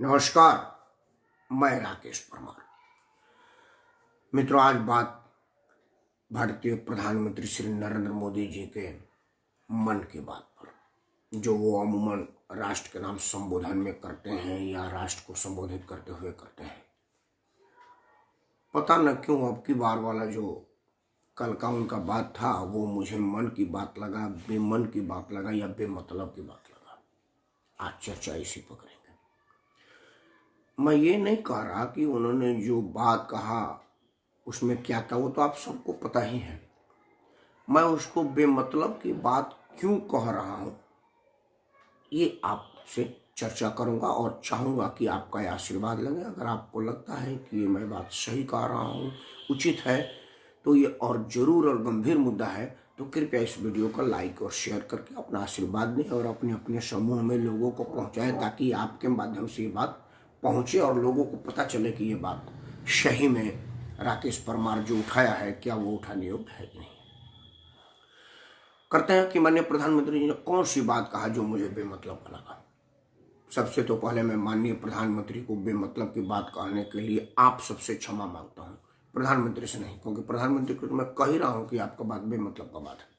नमस्कार। मैं राकेश परमार। मित्रों, आज बात भारतीय प्रधानमंत्री श्री नरेंद्र मोदी जी के मन की बात पर, जो वो अमूमन राष्ट्र के नाम संबोधन में करते हैं या राष्ट्र को संबोधित करते हुए करते हैं। पता न क्यों अब की बार वाला जो कल का उनका बात था वो मुझे मन की बात लगा, बेमन की बात लगा या बेमतलब की बात लगा। आज चर्चा इसी पर करेंगे। मैं ये नहीं कह रहा कि उन्होंने जो बात कहा उसमें क्या था, वो तो आप सबको पता ही है। मैं उसको बेमतलब की बात क्यों कह रहा हूं, ये आपसे चर्चा करूंगा और चाहूंगा कि आपका ये आशीर्वाद लगे। अगर आपको लगता है कि ये मैं बात सही कह रहा हूं, उचित है, तो ये और जरूर और गंभीर मुद्दा है, तो कृपया इस वीडियो को लाइक और शेयर करके अपना आशीर्वाद दें और अपने अपने समूह में लोगों को पहुंचाएं, ताकि आपके माध्यम से ये बात पहुंचे और लोगों को पता चले कि ये बात सही में राकेश परमार जो उठाया है, क्या वो उठाने योग्य है कि नहीं। करते हैं कि माननीय प्रधानमंत्री जी ने कौन सी बात कहा जो मुझे बेमतलब लगा। सबसे तो पहले मैं माननीय प्रधानमंत्री को बेमतलब की बात कहने के लिए आप सबसे क्षमा मांगता हूं, प्रधानमंत्री से नहीं, क्योंकि प्रधानमंत्री को तो मैं कह ही रहा हूं कि आपका बात बेमतलब का बात है।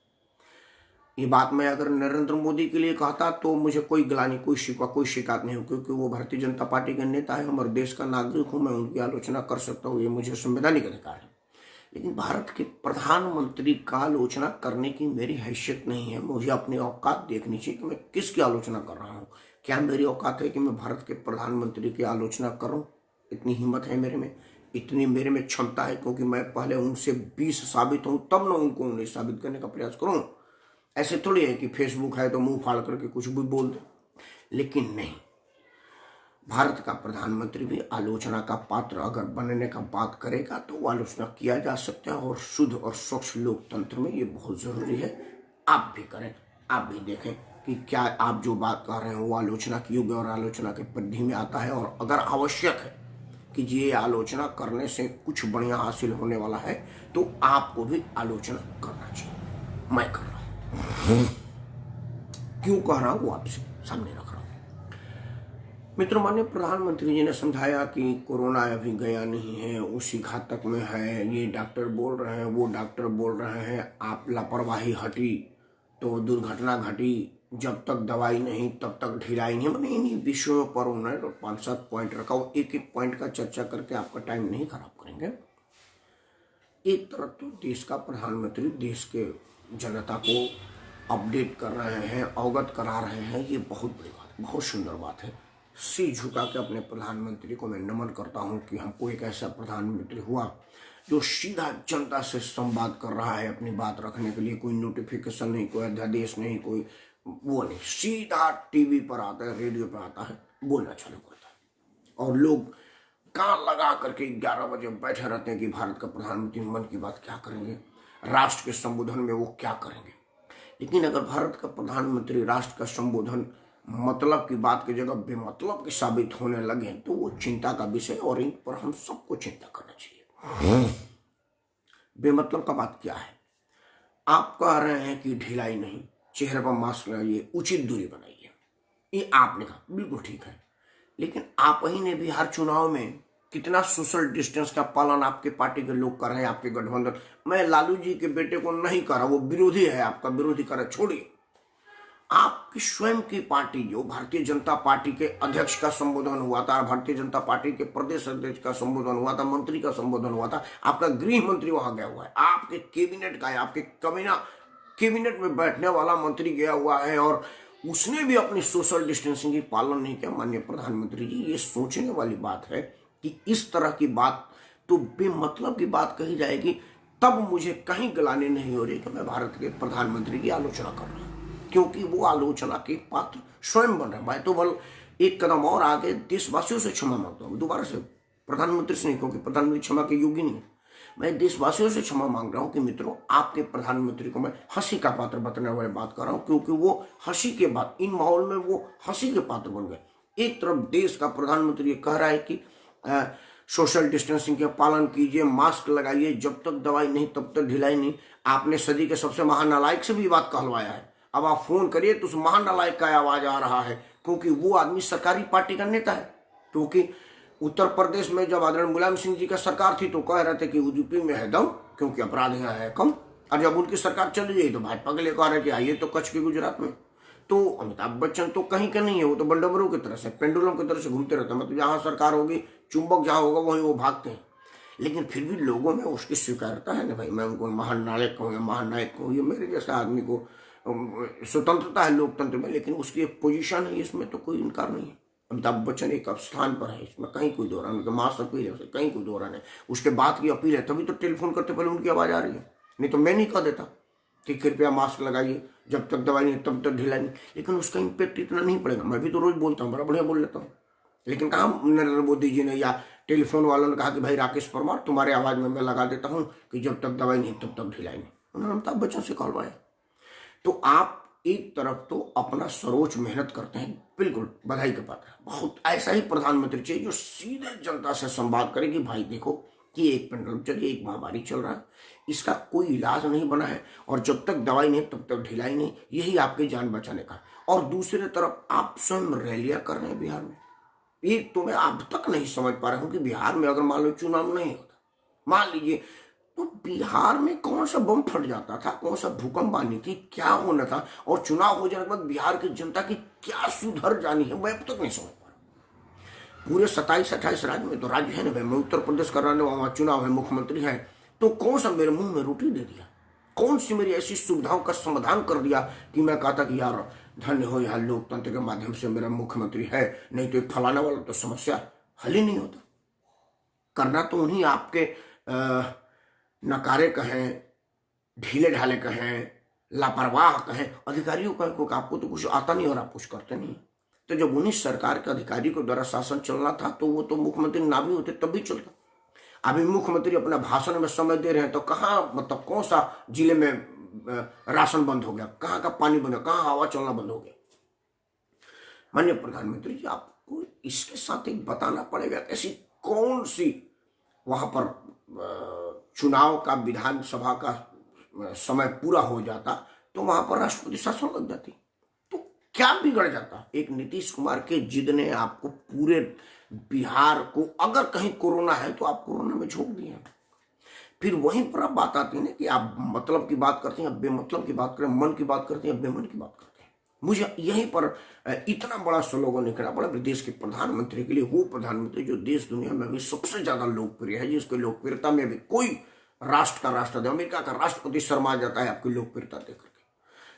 ये बात मैं अगर नरेंद्र मोदी के लिए कहता तो मुझे कोई गिलानी, कोई शिकवा, कोई शिकायत नहीं हो, क्योंकि वो भारतीय जनता पार्टी के नेता है, हमारे देश का नागरिक हूं, मैं उनकी आलोचना कर सकता हूं, ये मुझे संवैधानिक अधिकार है। लेकिन भारत के प्रधानमंत्री का आलोचना करने की मेरी हैसियत नहीं है। मुझे अपनी औकात देखनी चाहिए कि मैं किसकी आलोचना कर रहा हूँ। क्या मेरी औकात है कि मैं भारत के प्रधानमंत्री की आलोचना करूँ? इतनी हिम्मत है मेरे में, इतनी मेरे में क्षमता है, क्योंकि मैं पहले उनसे 20 साबित हूँ तब ना उनको 19 साबित करने का प्रयास करूँ। ऐसे थोड़ी है कि फेसबुक है तो मुंह फाड़ करके कुछ भी बोल दे। लेकिन नहीं, भारत का प्रधानमंत्री भी आलोचना का पात्र अगर बनने का बात करेगा तो वो आलोचना किया जा सकता है, और शुद्ध और स्वच्छ लोकतंत्र में ये बहुत जरूरी है। आप भी करें, आप भी देखें कि क्या आप जो बात कर रहे हैं वो आलोचना की योग्य और आलोचना के परिधि में आता है, और अगर आवश्यक है कि ये आलोचना करने से कुछ बढ़िया हासिल होने वाला है तो आपको भी आलोचना करना चाहिए। मैं कर रहा हूं, क्यों कह रहा हूं वो आपसे सामने रख रहा हूं। मित्रों, माननीय प्रधानमंत्री जी ने समझाया कि कोरोना अभी गया नहीं है, उसी घातक में है, ये डॉक्टर बोल रहे हैं, वो डॉक्टर बोल रहे हैं, आप लापरवाही हटी तो दुर्घटना घटी, जब तक दवाई नहीं तब तक ढिलाई नहीं। मैंने इन्हीं विषयों पर उन्होंने 5-7 पॉइंट रखा। वो एक एक पॉइंट का चर्चा करके आपका टाइम नहीं खराब करेंगे। एक तरफ तो देश का प्रधानमंत्री देश के जनता को अपडेट कर रहे हैं, अवगत करा रहे हैं, ये बहुत बड़ी बात, बहुत सुंदर बात है। सिर झुका के अपने प्रधानमंत्री को मैं नमन करता हूं कि हमको एक ऐसा प्रधानमंत्री हुआ जो सीधा जनता से संवाद कर रहा है अपनी बात रखने के लिए। कोई नोटिफिकेशन नहीं, कोई अध्यादेश नहीं, कोई वो नहीं, सीधा टीवी पर आता है, रेडियो पर आता है, बोलना चालू करता है, और लोग कान लगा करके 11 बजे बैठे रहते हैं कि भारत का प्रधानमंत्री मन की बात क्या करेंगे, राष्ट्र के संबोधन में वो क्या करेंगे। लेकिन अगर भारत का प्रधानमंत्री राष्ट्र का संबोधन मतलब की बात की जगह बेमतलब के साबित होने लगे तो वो चिंता का विषय, और इन पर हम सबको चिंता करना चाहिए। बेमतलब का बात क्या है? आप कह रहे हैं कि ढिलाई नहीं, चेहरे पर मास्क लगाइए, उचित दूरी बनाइए, ये आपने कहा, बिल्कुल ठीक है। लेकिन आप ही ने भी हर चुनाव में कितना सोशल डिस्टेंस का पालन आपके पार्टी के लोग कर रहे हैं, आपके गठबंधन। मैं लालू जी के बेटे को नहीं कर रहा, वो विरोधी है, आपका विरोधी कर रहा, छोड़िए। आपकी स्वयं की पार्टी, जो भारतीय जनता पार्टी के अध्यक्ष का संबोधन हुआ था, भारतीय जनता पार्टी के प्रदेश अध्यक्ष का संबोधन हुआ था, मंत्री का संबोधन हुआ था, आपका गृह मंत्री वहां गया हुआ है, आपके कैबिनेट का है, आपके कैबिनेट में बैठने वाला मंत्री गया हुआ है, और उसने भी अपनी सोशल डिस्टेंसिंग की पालन नहीं किया। माननीय प्रधानमंत्री जी, ये सोचने वाली बात है कि इस तरह की बात तो बेमतलब की बात कही जाएगी, तब मुझे कहीं गलानी नहीं हो रही कि मैं भारत के प्रधानमंत्री की आलोचना कर रहा हूं, क्योंकि वो आलोचना के पात्र स्वयं बन रहे हैं। मैं तो बल एक कदम और आगे देशवासियों से क्षमा मांगता हूँ, दोबारा से प्रधानमंत्री से नहीं, क्योंकि प्रधानमंत्री क्षमा के योग्य नहीं। मैं देशवासियों से क्षमा मांग रहा हूं कि मित्रों, आपके प्रधानमंत्री को मैं हंसी का पात्र बताने वाले बात कर रहा हूं, क्योंकि वो हंसी के बाद इन माहौल में वो हंसी के पात्र बन गए। एक तरफ देश का प्रधानमंत्री कह रहा है कि सोशल डिस्टेंसिंग के पालन कीजिए, मास्क लगाइए, जब तक दवाई नहीं तब तक ढिलाई नहीं। आपने सदी के सबसे महानालायक से भी बात कहलवाया है। अब आप फोन करिए तो उस महानालायक का आवाज आ रहा है, क्योंकि वो आदमी सरकारी पार्टी का नेता है। क्योंकि उत्तर प्रदेश में जब आदरणीय मुलायम सिंह जी का सरकार थी तो कह रहे थे कि यूपी में है दम, क्योंकि अपराध यहाँ है कम। और जब उनकी सरकार चली गई तो भाजपा के लिए कह रहे थे आइए तो कच्छ के गुजरात में। तो अमिताभ बच्चन तो कहीं का नहीं है, वो तो बंडमरू की तरह से, पेंडुलम की तरह से घूमते रहते हैं। मतलब जहाँ सरकार होगी, चुंबक जहाँ होगा वहीं वो भागते हैं। लेकिन फिर भी लोगों में उसकी स्वीकार्यता है ना भाई, मैं उनको महानायक कहूँ या महानायक कहूँ, ये मेरे जैसे आदमी को स्वतंत्रता है लोकतंत्र में, लेकिन उसकी एक पोजीशन है, इसमें तो कोई इनकार नहीं है। अमिताभ बच्चन एक स्थान पर है, इसमें कहीं कोई दौरान, उनके मास अपील है, कहीं कोई दौरान है, उसके बाद की अपील है, तभी तो टेलीफोन करते पहले उनकी आवाज़ आ रही है, नहीं तो मैं नहीं कह देता कि कृपया मास्क लगाइए, जब तक दवाई नहीं तब तक ढिलाई नहीं। लेकिन उसका इम्पैक्ट इतना नहीं पड़ेगा। मैं भी तो रोज बोलता हूँ, बड़ा बढ़िया बोल लेता हूँ, लेकिन कहाँ नरेंद्र मोदी जी ने या टेलीफोन वालों ने कहा कि भाई राकेश परमार तुम्हारे आवाज़ में मैं लगा देता हूँ कि जब तक दवाई नहीं तब तक ढिलाई नहीं। उन्होंने अमिताभ बच्चन से कहलवाया। तो आप एक तरफ तो अपना सर्वोच्च मेहनत करते हैं, बिल्कुल बधाई के पात्र, बहुत ऐसा ही प्रधानमंत्री चाहिए जो सीधे जनता से संवाद करे कि भाई देखो कि एक पेंडेमिक चलिए, एक महामारी चल रहा है, इसका कोई इलाज नहीं बना है, और जब तक दवाई नहीं तब तक ढिलाई नहीं, यही आपकी जान बचाने का। और दूसरी तरफ आप स्वयं रैलियां कर रहे हैं बिहार में। ये तो मैं अब तक नहीं समझ पा रहा हूँ कि बिहार में अगर मान लो चुनाव नहीं होता, मान लीजिए, तो बिहार में कौन सा बम फट जाता था, कौन सा भूकंप आनी थी, क्या होना था, और चुनाव हो जाने के बाद बिहार की जनता की क्या सुधर जानी है, मैं अब तक नहीं समझ पा रहा। पूरे 27-28 राज्य में तो राज्य है ना भाई, मैं उत्तर प्रदेश का रहने, वहां चुनाव है, मुख्यमंत्री है, तो कौन सा मेरे मुंह में रोटी दे दिया, कौन सी मेरी ऐसी सुविधाओं का समाधान कर दिया कि मैं कहता कि यार धन्य हो, यहाँ लोकतंत्र के माध्यम से मेरा मुख्यमंत्री है, नहीं तो एक फलाने वाला तो समस्या हल ही नहीं होता। करना तो उन्हीं आपके नकारे कहें, ढीले ढाले कहें, लापरवाह कहें, अधिकारियों कहें, क्योंकि आपको तो कुछ आता नहीं और आप कुछ करते नहीं। तो जब उन्हीं सरकार के अधिकारी को द्वारा शासन चलना था तो वो तो मुख्यमंत्री ना भी होते तब भी चलता। अभी मुख्यमंत्री अपने भाषण में समय दे रहे हैं तो कहाँ, मतलब कौन सा जिले में राशन बंद हो गया, कहाँ का पानी बंद हो, कहाँ हवा चलना बंद हो गया। माननीय प्रधानमंत्री जी, आपको इसके साथ एक बताना पड़ेगा ऐसी कौन सी वहां पर चुनाव का, विधानसभा का समय पूरा हो जाता तो वहां पर राष्ट्रपति शासन लग जाती, तो क्या बिगड़ जाता। एक नीतीश कुमार के जिद ने आपको पूरे बिहार को, अगर कहीं कोरोना है तो आप कोरोना में झोंक दिए। फिर वहीं पर आप बात आती है ना कि आप मतलब की बात करते हैं, बेमतलब की बात करें, मन की बात करते हैं, बेमन की बात करते हैं। मुझे यहीं पर इतना बड़ा स्लोगन निकला पड़ा देश के प्रधानमंत्री के लिए, वो प्रधानमंत्री जो देश दुनिया में भी सबसे ज्यादा लोकप्रिय है, जिसकी लोकप्रियता में भी कोई राष्ट्र का राष्ट्रपति, अमेरिका का राष्ट्रपति शर्मा जाता है आपकी लोकप्रियता देख करके।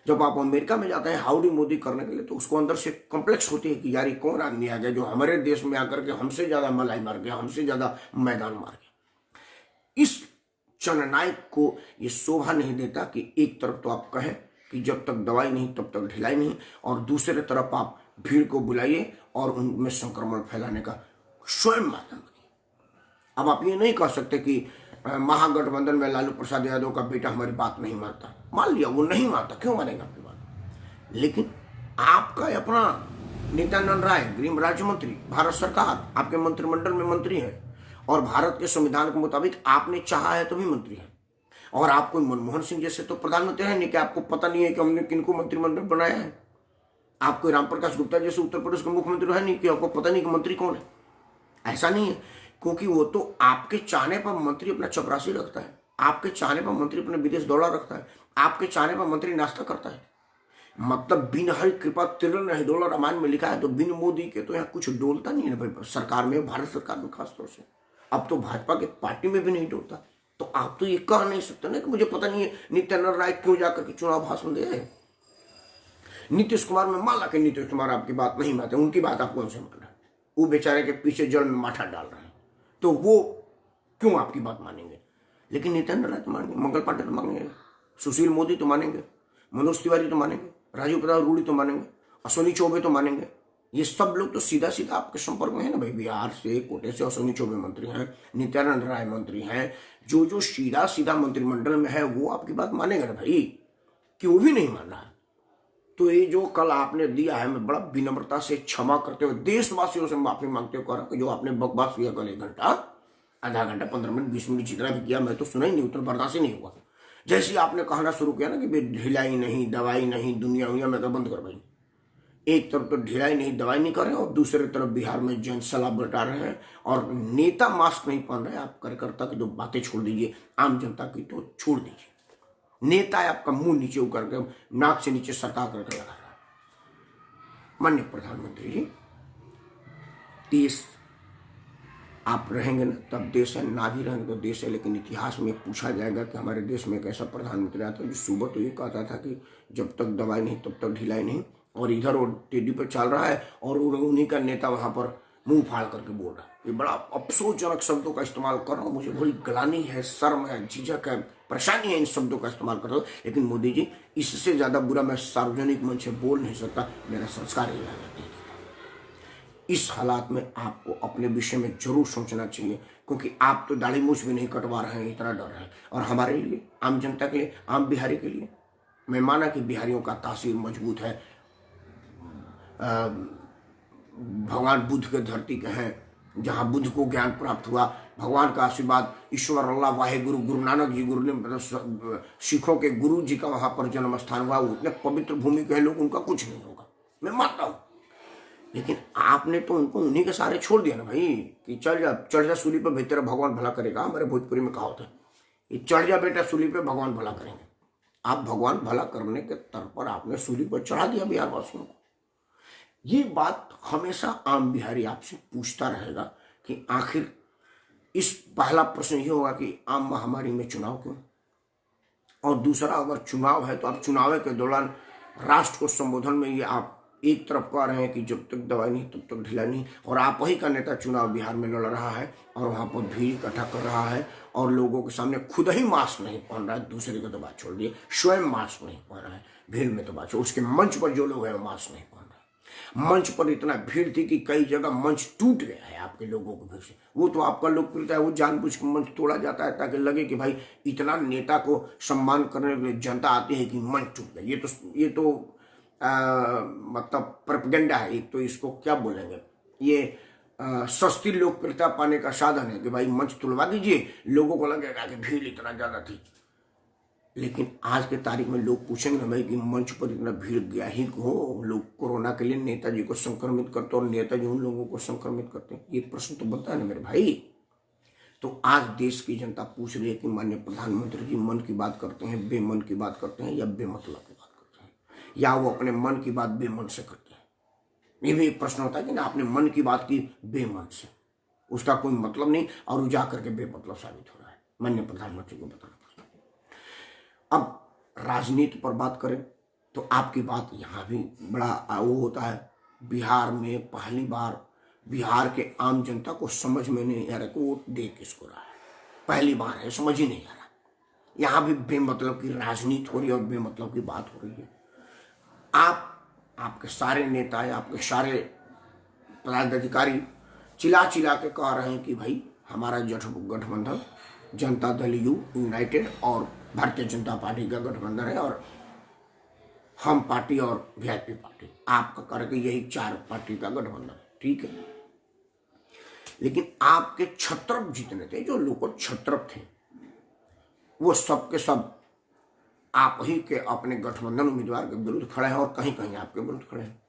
जब आप अमेरिका में जाते हैं हाउडी मोदी करने के लिए, तो उसको अंदर से कॉम्प्लेक्स होती है कि यार कौन आदमी आ गया जो हमारे देश में आकर के हमसे ज्यादा मलाई मार गया, हमसे ज्यादा मैदान मार गया। इस जननायक को ये शोभा नहीं देता कि एक तरफ तो आप कहें कि जब तक दवाई नहीं तब तक ढिलाई नहीं, और दूसरे तरफ आप भीड़ को बुलाइए और उनमें संक्रमण फैलाने का स्वयं माध्यम बनिए। अब आप ये नहीं कह सकते कि महागठबंधन में लालू प्रसाद यादव का बेटा हमारी बात नहीं मानता। मान लिया वो नहीं मानता, क्यों मानेगा आपकी बात, लेकिन आपका अपना नित्यानंद राय गृह राज्य मंत्री, भारत सरकार आपके मंत्रिमंडल में मंत्री है, और भारत के संविधान के मुताबिक आपने चाहा है तभी मंत्री है। और आपको मनमोहन सिंह जैसे तो प्रधानमंत्री है नहीं कि आपको पता नहीं है कि हमने किनको मंत्रिमंडल बनाया है। आपको रामप्रकाश गुप्ता जैसे उत्तर प्रदेश के मुख्यमंत्री है नहीं कि आपको पता नहीं कि मंत्री कौन है। ऐसा नहीं है, क्योंकि वो तो आपके चाहने पर मंत्री अपना चपरासी रखता है, आपके चाहने पर मंत्री अपने विदेश दौरा रखता है, आपके चाहने पर मंत्री नाश्ता करता है। मतलब बिन हरि कृपा तिरल नहीं डोला, रामायण में लिखा है। तो बिन मोदी के तो यहाँ कुछ डोलता नहीं है भाई, सरकार में, भारत सरकार में खासतौर से। अब तो भाजपा के पार्टी में भी नहीं डोलता। तो आप तो ये कह नहीं सकते ना कि मुझे पता नहीं है नित्यानंद राय क्यों जाकर के चुनाव भाषण दे रहे हैं। नीतीश कुमार में मान ला कि नीतीश कुमार आपकी बात नहीं मानते, उनकी बात आप कौन से मान रहे हैं, वो बेचारे के पीछे जल में माथा डाल रहे हैं, तो वो क्यों आपकी बात मानेंगे। लेकिन नित्यानंद राय तो मानेंगे, मंगल पांडे तो मानेंगे, सुशील मोदी तो मानेंगे, मनोज तिवारी तो मानेंगे, राजीव प्रताप रूडी तो मानेंगे, अश्विनी चौबे तो मानेंगे। ये सब लोग तो सीधा सीधा आपके संपर्क में है ना भाई। बिहार से, कोटे से अश्विनी चौबे मंत्री हैं, नित्यानंद राय मंत्री हैं, जो सीधा सीधा मंत्रिमंडल में है वो आपकी बात मानेगा ना भाई, क्यों भी नहीं मान रहा है। तो ये जो कल आपने दिया है, मैं बड़ा विनम्रता से क्षमा करते हुए देशवासियों से माफी मांगते हुए कह रहा हूं कि जो आपने बकवास किया कल 1 घंटा, आधा घंटा, 15 मिनट, 20 मिनट जितना भी किया, मैं तो सुना ही नहीं, उतना बर्दाश्त ही नहीं हुआ। जैसे आपने कहना शुरू किया ना कि ढिलाई नहीं, दवाई नहीं, दुनिया में बंद कर भाई, एक तरफ तो ढिलाई नहीं दवाई नहीं कर रहे और दूसरी तरफ बिहार में जन सलाह बटा रहे हैं और नेता मास्क नहीं पहन रहे। आप कार्यकर्ता की तो बातें छोड़ दीजिए, आम जनता की तो छोड़ दीजिए। नेता है आपका मुंह नीचे उकर के नाक से नीचे सरका करके लगा रहा है। माननीय प्रधानमंत्री जी, देश आप रहेंगे ना तब देश है, ना भी रहेंगे तो देश है। लेकिन इतिहास में पूछा जाएगा कि हमारे देश में एक ऐसा प्रधानमंत्री आता जो सुबह तो ये कहता था कि जब तक दवाई नहीं तब तक ढिलाई नहीं, और इधर वो टेडी पर चल रहा है और उन्हीं का नेता वहां पर मुंह फाड़ करके बोल रहा है। ये बड़ा अफसोसजनक शब्दों का इस्तेमाल कर रहा हूँ, मुझे बड़ी ग्लानि है, शर्म है, झिझक है, परेशानी है इन शब्दों का इस्तेमाल कर रहा हूँ। लेकिन मोदी जी, इससे ज्यादा बुरा मैं सार्वजनिक मंच से बोल नहीं सकता, मेरा संस्कार ही नहीं। इस हालात में आपको अपने विषय में जरूर सोचना चाहिए, क्योंकि आप तो दाढ़ी मूछ भी नहीं कटवा रहे हैं, इतना डर है। और हमारे लिए, आम जनता के लिए, आम बिहारी के लिए, मैं माना कि बिहारियों का तासीर मजबूत है, भगवान बुद्ध के धरती के हैं, जहाँ बुद्ध को ज्ञान प्राप्त हुआ, भगवान का आशीर्वाद, ईश्वर अल्लाह वाहे गुरु, गुरु नानक जी गुरु ने मतलब सिखों के गुरु जी का वहां पर जन्म स्थान हुआ। उतने पवित्र भूमि के लोग, उनका कुछ नहीं होगा, मैं मानता हूँ। लेकिन आपने तो उनको उन्हीं के सारे छोड़ दिया ना भाई, कि चढ़ जा सूली पे, भीतर भगवान भला करेगा। हमारे भोजपुरी में कहा होता है, ये चढ़ जा बेटा सूली पे, भगवान भला करेंगे। आप भगवान भला करने के तर्ज पर आपने सूली पर चढ़ा दिया बिहार वासियों को। ये बात हमेशा आम बिहारी आपसे पूछता रहेगा कि आखिर इस पहला प्रश्न ये होगा कि आम महामारी में चुनाव क्यों, और दूसरा अगर चुनाव है तो आप चुनाव के दौरान राष्ट्र को संबोधन में ये आप एक तरफ कह रहे हैं कि जब तक दवाई नहीं तब तक ढिलाई नहीं, और आप वही का नेता चुनाव बिहार में लड़ रहा है और वहां पर भीड़ इकट्ठा कर रहा है और लोगों के सामने खुद ही मास्क नहीं पहन रहा है, दूसरे को तो बात छोड़ दिए, स्वयं मास्क नहीं पहन रहा है, भीड़ में तो बात छोड़, उसके मंच पर जो लोग हैं वो मास्क नहीं पहन रहे। मंच पर इतना भीड़ थी कि कई जगह मंच टूट गया है आपके लोगों को भीड़ से। वो तो आपका लोकप्रियता है, वो जानबूझ के मंच तोड़ा जाता है ताकि लगे कि भाई इतना नेता को सम्मान करने के लिए जनता आती है कि मंच टूट गया। ये तो मतलब प्रोपेगेंडा है, एक तो इसको क्या बोलेंगे, ये सस्ती लोकप्रियता पाने का साधन है कि भाई मंच तुलवा दीजिए, लोगों को लगेगा कि भीड़ इतना ज्यादा थी। लेकिन आज के तारीख में लोग पूछेंगे ना भाई कि मंच पर इतना भीड़ गया ही हो, लोग कोरोना के लिए नेताजी को संक्रमित करते और नेताजी उन लोगों को संक्रमित करते हैं, ये प्रश्न तो बनता है ना मेरे भाई। तो आज देश की जनता पूछ रही है कि माननीय प्रधानमंत्री जी मन की बात करते हैं, बेमन की बात करते हैं, या बेमतलब की बात करते हैं, या वो अपने मन की बात बेमन से करते हैं। ये भी एक प्रश्न होता है कि ना आपने मन की बात की बेमन से, उसका कोई मतलब नहीं और जा करके बेमतलब साबित हो रहा है। माननीय प्रधानमंत्री को बताना पड़ता है। अब राजनीति पर बात करें तो आपकी बात यहाँ भी बड़ा वो होता है, बिहार में पहली बार बिहार के आम जनता को समझ में नहीं आ रहा कि वोट दे किसको रहा है, पहली बार है, समझ ही नहीं आ रहा। यहाँ भी बेमतलब की राजनीति हो रही है और बेमतलब की बात हो रही है। आपके सारे नेता, आपके सारे पदाधिकारी चिल्ला चिल्ला के कह रहे हैं कि भाई हमारा गठबंधन जनता दल यूनाइटेड और भारतीय जनता पार्टी का गठबंधन है, और हम पार्टी और वीआईपी पार्टी, आपका करके यही चार पार्टी का गठबंधन है, ठीक है। लेकिन आपके छत्रप जितने थे, जो लोग छत्रप थे, वो सब के सब आप ही के अपने गठबंधन उम्मीदवार के विरुद्ध खड़े हैं और कहीं कहीं आपके विरुद्ध खड़े हैं।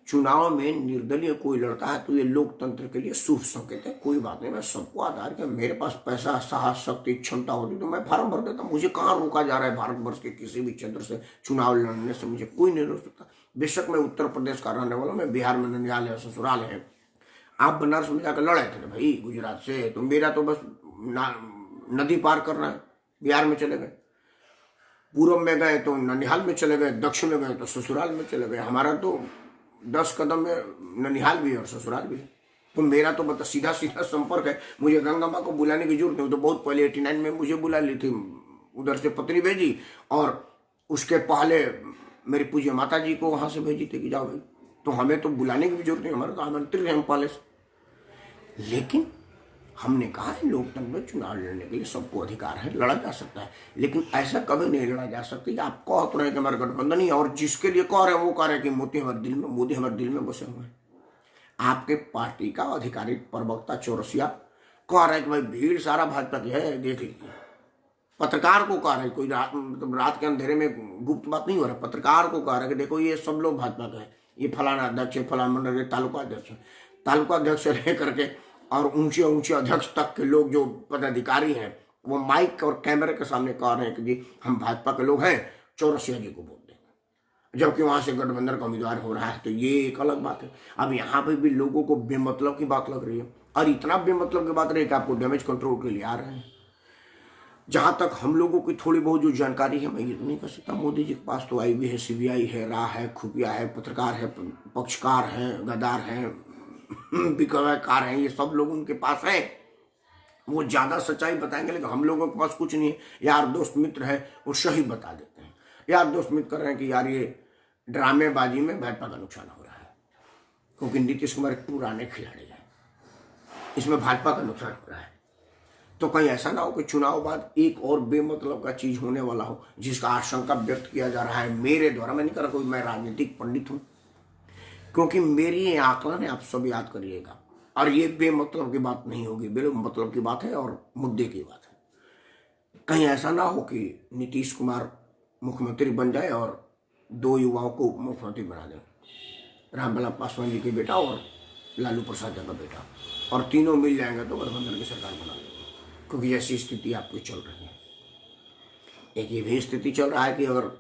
चुनाव में निर्दलीय कोई लड़ता है तो ये लोकतंत्र के लिए शुभ संकेत है। कोई बात नहीं, मैं सबको आधार के, मेरे पास पैसा, साहस, शक्ति, क्षमता होती तो मैं फार्म भर देता। मुझे कहाँ रोका जा रहा है भारतवर्ष के किसी भी क्षेत्र से चुनाव लड़ने से, मुझे कोई नहीं रोक सकता। बेशक मैं उत्तर प्रदेश का रहने वाला, मैं बिहार में ननिहाल है, ससुराल है। आप बनारस में जाकर लड़े थे भाई गुजरात से, तो मेरा तो बस नदी पार करना है, बिहार में चले गए। पूर्व में गए तो ननिहाल में चले गए, दक्षिण में गए तो ससुराल में चले गए। हमारा तो 10 कदम में ननिहाल भी है और ससुराल भी है। तो मेरा तो मतलब सीधा सीधा संपर्क है। मुझे गंगा माँ को बुलाने की जरूरत नहीं, तो बहुत पहले 89 में मुझे बुला ली थी, उधर से पत्नी भेजी, और उसके पहले मेरी पूज्य माता जी को वहां से भेजी थी कि जाओ भाई। तो हमें तो बुलाने की भी जरूरत नहीं, हमारे तो आमंत्रित है हम पहले से। लेकिन हमने कहा है लोकतंत्र में चुनाव लड़ने के लिए सबको अधिकार है, लड़ा जा सकता है, लेकिन ऐसा कभी नहीं लड़ा जा सकता कि आप कह तो रहे कि हमारा गठबंधन ही है, और जिसके लिए कह रहे हैं वो कह रहे हैं कि मोदी हमारे दिल में बसे हुए हैं। आपके पार्टी का आधिकारिक प्रवक्ता चौरसिया कह रहा है कि भाई भीड़ सारा भाजपा की है, देख लीजिए। पत्रकार को कह रहे हैं, कोई रात के अंधेरे में गुप्त बात नहीं हो रहा, पत्रकार को कह रहा है कि देखो ये सब लोग भाजपा का है, ये फलाना अध्यक्ष है, फलाना मंडल के तालुका अध्यक्ष है, तालुका अध्यक्ष से लेकर के और ऊंचे ऊंचे अध्यक्ष तक के लोग जो पदाधिकारी हैं वो माइक और कैमरे के सामने कह रहे हैं कि जी हम भाजपा के लोग हैं, चौरसिया जी को वोट देंगे, जबकि वहां से गठबंधन का उम्मीदवार हो रहा है। तो ये एक अलग बात है। अब यहाँ पे भी लोगों को बेमतलब की बात लग रही है, और इतना बेमतलब की बात रही है कि आपको डैमेज कंट्रोल के लिए आ रहे हैं। जहां तक हम लोगों की थोड़ी बहुत जो जानकारी है मैं ये तो नहीं कर सकता। मोदी जी के पास तो आई भी है, सीबीआई है, राह है, खुफिया है, पत्रकार है, पक्षकार है, गद्दार है, विकलाकार है, ये सब लोग उनके पास है। वो ज्यादा सच्चाई बताएंगे, लेकिन हम लोगों के पास कुछ नहीं है। यार दोस्त मित्र है वो सही बता देते हैं। यार दोस्त मित्र कर रहे हैं कि यार ये ड्रामेबाजी में भाजपा का नुकसान हो रहा है, क्योंकि नीतीश कुमार एक पुराने खिलाड़ी है, इसमें भाजपा का नुकसान हो रहा है। तो कहीं ऐसा ना हो कि चुनाव बाद एक और बेमतलब का चीज होने वाला हो, जिसका आशंका व्यक्त किया जा रहा है मेरे द्वारा। मैं नहीं कर रहा कोई मैं राजनीतिक पंडित हूं, क्योंकि मेरी ये आकलन है, आप सब याद करिएगा। और ये बेमतलब की बात नहीं होगी, बेमतलब की बात है और मुद्दे की बात है। कहीं ऐसा ना हो कि नीतीश कुमार मुख्यमंत्री बन जाए और दो युवाओं को मुख्यमंत्री बना दे, रामविलास पासवान जी के बेटा और लालू प्रसाद जी का बेटा, और तीनों मिल जाएंगे तो गठबंधन की सरकार बना देंगे। क्योंकि ऐसी स्थिति आपकी चल रही है। एक ये भी स्थिति चल रहा है कि अगर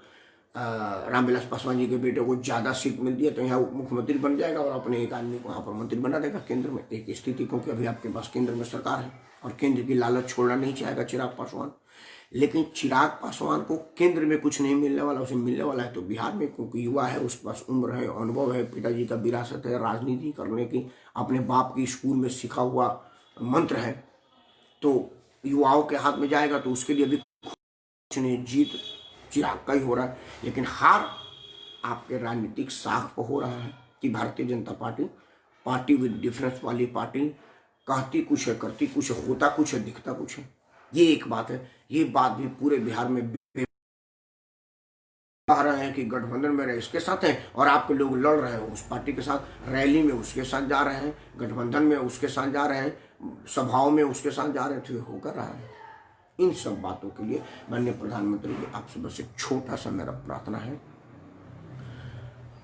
रामविलास पासवान जी के बेटे को ज्यादा सीट मिलती है तो यहाँ मुख्यमंत्री बन जाएगा और अपने एक आदमी को वहां पर मंत्री बना देगा केंद्र में। एक स्थिति, क्योंकि अभी आपके पास केंद्र में सरकार है और केंद्र की लालच छोड़ना नहीं चाहेगा चिराग पासवान। लेकिन चिराग पासवान को केंद्र में कुछ नहीं मिलने वाला, उसे मिलने वाला है तो बिहार में, क्योंकि युवा है, उसके पास उम्र है, अनुभव है, पिताजी का विरासत है राजनीति करने की, अपने बाप की स्कूल में सीखा हुआ मंत्र है। तो युवाओं के हाथ में जाएगा तो उसके लिए भी कुछ नहीं, जीत चिराग का ही हो रहा है। लेकिन हार आपके राजनीतिक साख पर हो रहा है कि Bharatiya Janata party with difference वाली पार्टी, कहती कुछ है, करती कुछ है, होता कुछ है, दिखता कुछ है। ये एक बात है। ये बात भी पूरे बिहार में कह रहे हैं कि गठबंधन में इसके साथ है और आपके लोग लड़ रहे हैं उस पार्टी के साथ, रैली में उसके साथ जा रहे हैं, गठबंधन में उसके साथ जा रहे हैं, सभाओं में उसके साथ जा रहे हैं। तो ये होकर रहा है। इन सब बातों के लिए माननीय प्रधानमंत्री जी आपसे बस एक छोटा सा मेरा प्रार्थना है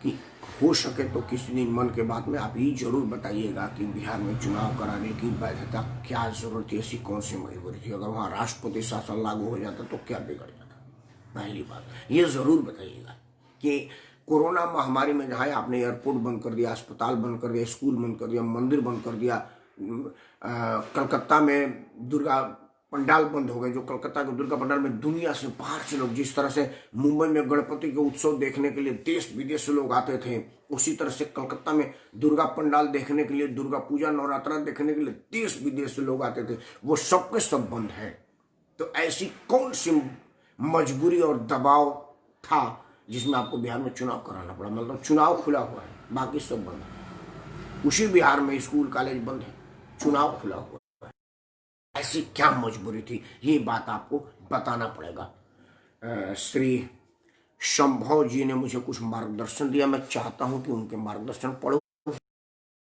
कि हो सके तो किसी दिन मन के बात में आप ये जरूर बताइएगा कि बिहार में चुनाव कराने की बाध्यता क्या जरूरत थी, ऐसी कौन सी मजबूरी थी। अगर वहां राष्ट्रपति शासन लागू हो जाता तो क्या बिगड़ जाता। पहली बात ये जरूर बताइएगा कि कोरोना महामारी में जहां आपने एयरपोर्ट बंद कर दिया, अस्पताल बंद कर दिया, स्कूल बंद कर दिया, मंदिर बंद कर दिया, कलकत्ता में दुर्गा पंडाल बंद हो गए, जो कलकत्ता के दुर्गा पंडाल में दुनिया से बाहर से लोग, जिस तरह से मुंबई में गणपति के उत्सव देखने के लिए देश विदेश से लोग आते थे, उसी तरह से कलकत्ता में दुर्गा पंडाल देखने के लिए, दुर्गा पूजा नवरात्रा देखने के लिए देश विदेश से लोग आते थे। वो सबके सब बंद है। तो ऐसी कौन सी मजबूरी और दबाव था जिसमें आपको बिहार में चुनाव कराना पड़ा। मतलब चुनाव खुला हुआ है, बाकी सब बंद है। उसी बिहार में स्कूल कॉलेज बंद है, चुनाव खुला हुआ है। ऐसी क्या मजबूरी थी, ये बात आपको बताना पड़ेगा। श्री संभव जी ने मुझे कुछ मार्गदर्शन दिया, मैं चाहता हूं कि उनके मार्गदर्शन पढ़ो,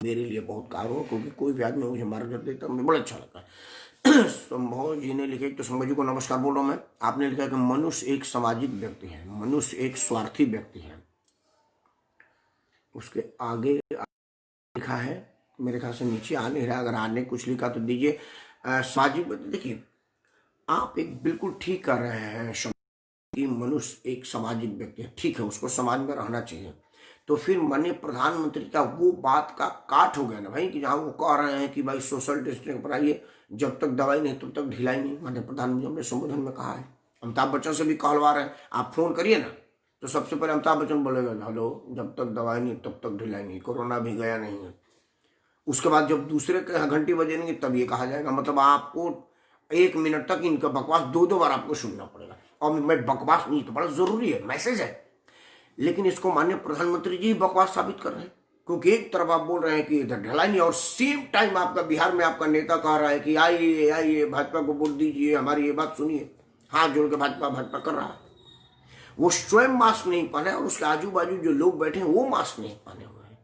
मेरे लिए बहुत कार हो, क्योंकि कोई भी आदमी मुझे मार्गदर्शन देता मुझे बड़ा अच्छा लगता है। संभव जी ने लिखे, तो संभव जी को नमस्कार बोल रहा हूं मैं। आपने लिखा कि मनुष्य एक सामाजिक व्यक्ति है, मनुष्य एक स्वार्थी व्यक्ति है। उसके आगे लिखा है, मेरे ख्याल से नीचे आ नहीं रहा, अगर आने कुछ लिखा तो दीजिए। सामाजिक व्यक्ति, देखिए आप एक बिल्कुल ठीक कर रहे हैं कि मनुष्य एक सामाजिक व्यक्ति है, ठीक है, उसको समाज में रहना चाहिए। तो फिर माननीय प्रधानमंत्री का वो बात का काट हो गया ना भाई, कि जहां वो कह रहे हैं कि भाई सोशल डिस्टेंस पर आइए, जब तक दवाई नहीं तब तक ढिलाई नहीं। माननीय प्रधानमंत्री ने संबोधन में कहा है। अमिताभ बच्चन से भी कहलवा रहे हैं, आप फोन करिए ना तो सबसे पहले अमिताभ बच्चन बोलेगा हेलो, जब तक दवाई नहीं तब तक ढिलाई नहीं, कोरोना भी गया नहीं है। उसके बाद जब दूसरे घंटी बजेंगे तब ये कहा जाएगा। मतलब आपको 1 मिनट तक इनका बकवास 2 बार आपको सुनना पड़ेगा। और मैं बकवास नहीं, तो बड़ा जरूरी है, मैसेज है, लेकिन इसको माननीय प्रधानमंत्री जी बकवास साबित कर रहे हैं। क्योंकि एक तरफ आप बोल रहे हैं कि इधर ढलाई नहीं, और सेम टाइम आपका बिहार में आपका नेता कह रहा है कि आइए आइए भाजपा को वोट दीजिए, हमारी ये बात सुनिए, हाथ जोड़ के भाजपा भाजपा कर रहा है। वो स्वयं मास्क नहीं पहने और उसके आजू बाजू जो लोग बैठे हैं वो मास्क नहीं पहने हुए हैं।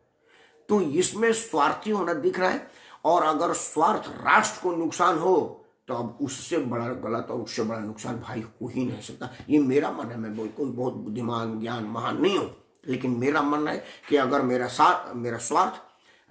तो इसमें स्वार्थी होना दिख रहा है। और अगर स्वार्थ राष्ट्र को नुकसान हो तो अब उससे बड़ा गलत और उससे बड़ा नुकसान भाई हो ही नहीं सकता। ये मेरा मन है, मैं कोई बहुत बुद्धिमान ज्ञान महान नहीं हूं, लेकिन मेरा मानना है कि अगर मेरा स्वार्थ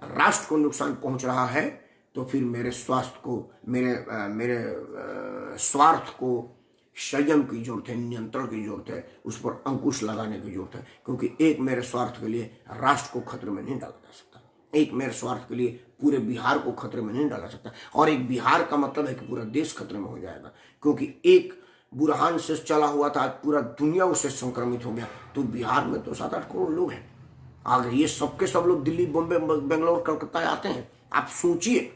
राष्ट्र को नुकसान पहुंच रहा है तो फिर मेरे स्वास्थ्य को मेरे स्वार्थ को संयम की जरूरत है, नियंत्रण की जरूरत है, उस पर अंकुश लगाने की जरूरत है। क्योंकि एक मेरे स्वार्थ के लिए राष्ट्र को खतरे में नहीं डाला जा सकता, एक मेरे स्वार्थ के लिए पूरे बिहार को खतरे में नहीं डाला सकता। और एक बिहार का मतलब है कि पूरा देश खतरे में हो जाएगा। क्योंकि एक बुरहान से चला हुआ था, आज पूरा दुनिया उससे संक्रमित हो गया। तो बिहार में तो 7-8 करोड़ लोग हैं। अगर ये सबके सब लोग दिल्ली, बॉम्बे, बेंगलोर, कलकत्ता आते हैं, आप सोचिए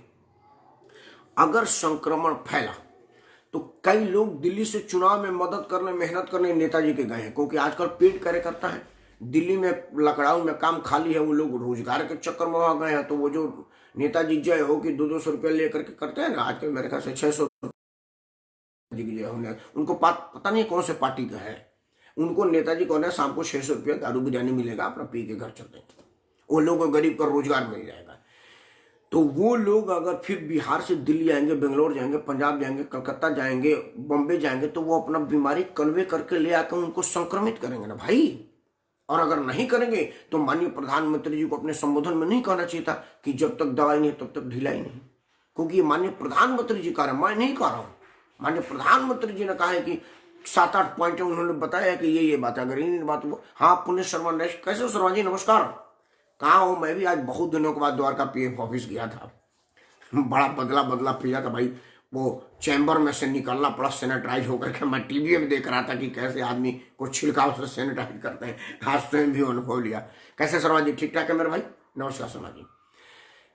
अगर संक्रमण फैला तो कई लोग दिल्ली से चुनाव में मदद करने, मेहनत करने नेताजी के गए हैं। क्योंकि आजकल पेड कार्यकर्ता है, दिल्ली में लकड़ाऊ में काम खाली है, वो लोग रोजगार के चक्कर में वहां गए हैं। तो वो जो नेताजी जय हो कि 200-200 रुपया लेकर के करते हैं ना, आजकल मेरे ख्याल से 600 की जय होने, उनको पता नहीं कौन से पार्टी का है, उनको नेताजी को ना शाम को 600 रुपया दारू बिरयानी मिलेगा, अपना पी के घर चलते हैं। वो लोगों को गरीब का रोजगार मिल जाएगा। तो वो लोग अगर फिर बिहार से दिल्ली आएंगे, बेंगलोर जाएंगे, पंजाब जाएंगे, कलकत्ता जाएंगे, बॉम्बे जाएंगे, तो वो अपना बीमारी कन्वे करके ले आकर उनको संक्रमित करेंगे ना भाई। और अगर नहीं करेंगे तो माननीय प्रधानमंत्री जी को अपने संबोधन में नहीं कहना चाहिए था कि जब तक दवाई नहीं तब तक ढिलाई नहीं। क्योंकि ये माननीय प्रधानमंत्री जी कह रहे हैं, मैं नहीं कह रहा हूं। माननीय प्रधानमंत्री जी ने कहा है कि 7-8 पॉइंट उन्होंने बताया है कि ये बात, अगर इन बात को, हाँ पुण्य शर्मा, कैसे हो शर्मा जी, नमस्कार, कहाँ हो? मैं भी आज बहुत दिनों के बाद द्वारका पीएफ ऑफिस गया था। बड़ा बदला पिया था भाई। वो चैम्बर में से निकलना पड़ा सैनिटाइज होकर के। मैं टीवी में देख रहा था कि कैसे आदमी को छिड़काव से सैनिटाइज करते हैं, आज स्वयं भी अनुभव लिया। कैसे शर्मा जी, ठीक ठाक है मेरे भाई? नमस्कार शर्मा जी।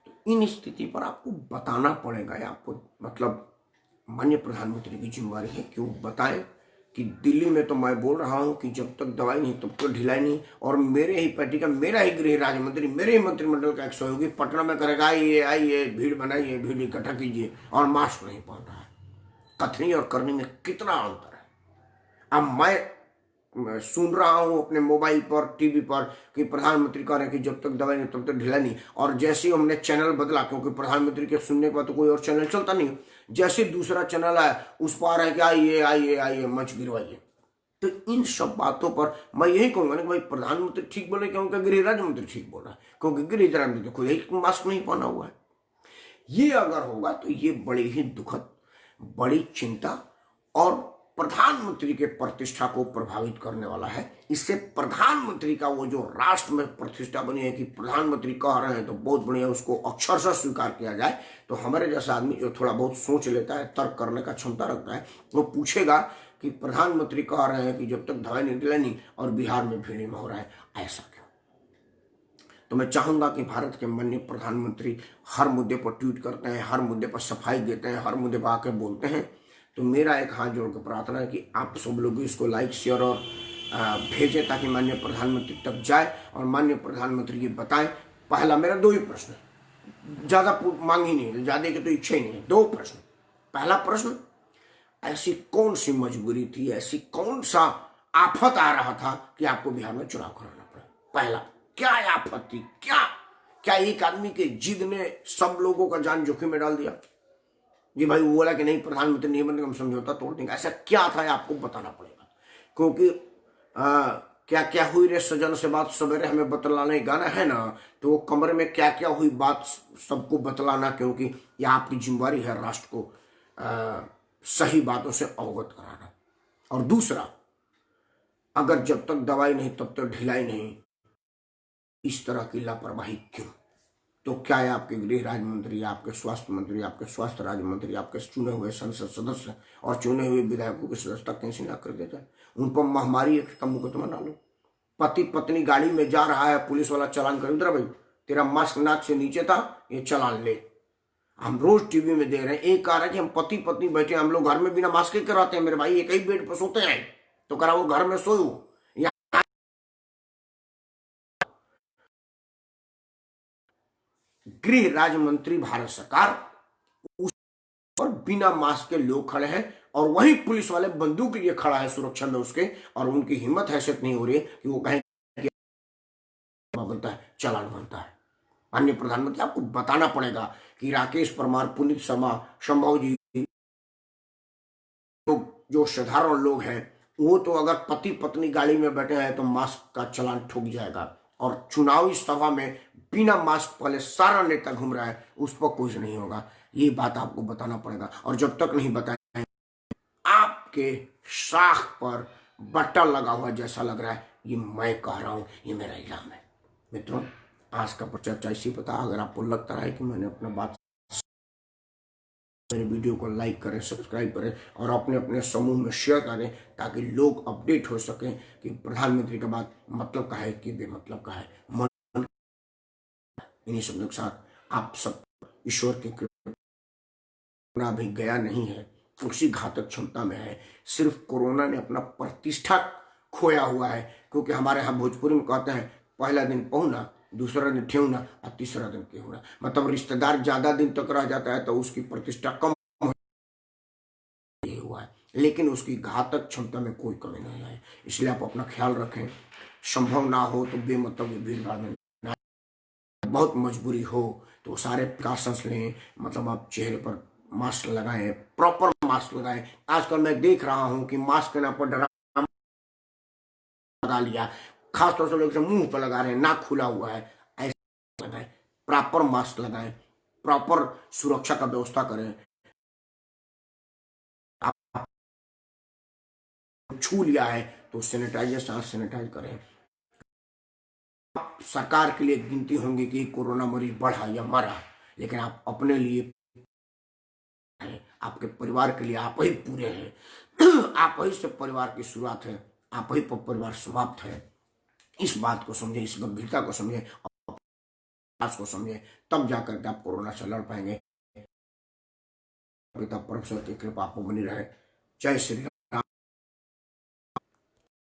तो इन स्थिति पर आपको बताना पड़ेगा, आपको मतलब माननीय प्रधानमंत्री की जिम्मेवारी है कि वो बताएं कि दिल्ली में तो मैं बोल रहा हूं कि जब तक दवाई नहीं तब तक ढिलाई नहीं। और मेरे ही पार्टी का, मेरा ही गृह राज्य मंत्री, मेरे ही मंत्रिमंडल का एक सहयोगी पटना में करेगा, आइए भीड़ बनाइए, भीड़ इकट्ठा कीजिए, और मास्क नहीं पहन रहा है। कथनी और करनी में कितना अंतर है। अब मैं सुन रहा हूं अपने मोबाइल पर, टीवी पर कि प्रधानमंत्री कह रहे हैं कि जब तक दवाई नहीं तब तक ढिलाई नहीं। और जैसे ही हमने चैनल बदला, क्योंकि प्रधानमंत्री के सुनने के बाद तो कोई और चैनल चलता नहीं, जैसे दूसरा चैनल आया उस पर आ रहा है कि आइए मंच गिरवाइए। तो इन सब बातों पर मैं यही कहूंगा ना कि भाई प्रधानमंत्री ठीक बोल रहे, क्योंकि गृह राज्य मंत्री ठीक बोल रहा है, क्योंकि गृह राज्य मंत्री कोई एक मास्क नहीं पहना हुआ है। ये अगर होगा तो ये बड़ी ही दुखद, बड़ी चिंता और प्रधानमंत्री के प्रतिष्ठा को प्रभावित करने वाला है। इससे प्रधानमंत्री का वो जो राष्ट्र में प्रतिष्ठा बनी है कि प्रधानमंत्री कह रहे हैं तो बहुत बढ़िया, उसको अक्षरशः स्वीकार किया जाए। तो हमारे जैसा आदमी जो थोड़ा बहुत सोच लेता है, तर्क करने का क्षमता रखता है, वो पूछेगा कि प्रधानमंत्री कह रहे हैं कि जब तक दवाई नहीं दिलाई और बिहार में भीड़ में हो रहा है, ऐसा क्यों? तो मैं चाहूंगा कि भारत के माननीय प्रधानमंत्री हर मुद्दे पर ट्वीट करते हैं, हर मुद्दे पर सफाई देते हैं, हर मुद्दे पर आकर बोलते हैं। तो मेरा एक हाथ जोड़कर प्रार्थना है कि आप सब लोग इसको लाइक, शेयर और भेजें ताकि माननीय प्रधानमंत्री तक जाए और माननीय प्रधानमंत्री जी बताएं। पहला मेरा 2 ही प्रश्न है, ज्यादा मांग ही नहीं है, ज्यादा की तो इच्छा ही नहीं है। 2 प्रश्न। पहला प्रश्न, ऐसी कौन सी मजबूरी थी, ऐसी कौन सा आफत आ रहा था कि आपको बिहार में चुनाव कराना पड़ा? पहला, क्या आफत थी? क्या एक आदमी के जिद ने सब लोगों का जान जोखिम में डाल दिया? जी भाई वो बोला कि नहीं प्रधानमंत्री नहीं बनने का, हम समझौता तोड़ देंगे, ऐसा क्या था आपको बताना पड़ेगा। क्योंकि क्या क्या हुई रे सजन से बात सवेरे हमें बतलाना, ही गाना है ना, तो वो कमरे में क्या क्या हुई बात सबको बतलाना, क्योंकि यह आपकी जिम्मेवारी है राष्ट्र को सही बातों से अवगत कराना। और दूसरा, अगर जब तक दवाई नहीं तब तक ढिलाई नहीं, इस तरह की लापरवाही क्यों? तो क्या है आपके गृह राज्य मंत्री, आपके स्वास्थ्य मंत्री, आपके स्वास्थ्य राज्य मंत्री, आपके चुने हुए संसद सदस्य और चुने हुए विधायकों की सदस्यता कैंसिल ना कर देता है? उन पर महामारी का मुकदमा डालो। पति पत्नी गाड़ी में जा रहा है, पुलिस वाला चालान कर, इधर भाई तेरा मास्क नाक से नीचे था, ये चालान ले। हम रोज टीवी में दे रहे हैं, एक कह रहा है कि हम पति पत्नी बैठे, हम लोग घर में बिना मास्क के कराते हैं मेरे भाई, एक ही बेड पर सोते हैं, तो करा वो घर में सोओ। गृह राज्य मंत्री भारत सरकार उस पर बिना मास्क के लोग खड़े हैं और वही पुलिस वाले बंदूक लिए खड़ा है सुरक्षा में उसके, और उनकी हिम्मत हैसियत नहीं हो रही है कि वो कहें कि बनता है, चालान बनता है। माननीय प्रधानमंत्री आपको बताना पड़ेगा कि राकेश परमार, पुनीत शर्मा, संभव जी, जो साधारण लोग हैं वो तो अगर पति पत्नी गाड़ी में बैठे हैं तो मास्क का चलान ठुक जाएगा, और चुनावी सभा में बिना मास्क वाले सारा नेता घूम रहा है, उस पर कुछ नहीं होगा। ये बात आपको बताना पड़ेगा, और जब तक नहीं बताए आपके शाख पर बट्टा लगा हुआ जैसा लग रहा है। ये मैं कह रहा हूं, ये मेरा इल्जाम है। मित्रों, आज का चर्चा इसी पता। अगर आपको लगता है कि मैंने अपना बात, मेरे वीडियो को लाइक करें, सब्सक्राइब करें और अपने अपने समूह में शेयर करें, ताकि लोग अपडेट हो सकें कि प्रधानमंत्री का बात मतलब का है कि बेमतलब का है। इन्हीं शब्दों के साथ आप सब, ईश्वर की कृपा भी गया नहीं है, उसी घातक क्षमता में है। सिर्फ कोरोना ने अपना प्रतिष्ठा खोया हुआ है, क्योंकि हमारे यहाँ भोजपुरी में कहते हैं पहला दिन पहुना, दूसरा दिन ठेहुना और तीसरा दिन केहुना। मतलब रिश्तेदार ज्यादा दिन तक रह जाता है तो उसकी प्रतिष्ठा कम हुआ है, लेकिन उसकी घातक क्षमता में कोई कमी नहीं है। इसलिए आप अपना ख्याल रखें। संभव ना हो तो बेमतलब भीड़ भाड़ में, बहुत मजबूरी हो तो सारे प्रिकॉशंस लें। मतलब आप चेहरे पर मास्क लगाएं, प्रॉपर मास्क लगाएं। आजकल मैं देख रहा हूं कि मास्क के नाम पर ड्रामा लगा लिया, खासतौर से लोग मुंह पर लगा रहे हैं, नाक खुला हुआ है। ऐसा लगाएं, प्रॉपर मास्क लगाएं, प्रॉपर सुरक्षा का व्यवस्था करें। आप छू लिया है तो सैनिटाइजर से सैनिटाइज करें। सरकार के लिए गिनती होंगी कि कोरोना मरीज बढ़ा या मरा, लेकिन आप अपने लिए, आपके परिवार के लिए आप ही पूरे हैं। आप ही से परिवार की शुरुआत है, आप ही पर परिवार समाप्त है। इस बात को समझे, इस गंभीरता को समझे, को समझे, तब जाकर के आप कोरोना से लड़ पाएंगे। पिता परमेश्वर की कृपा आपको बनी रहे। जय श्री राम।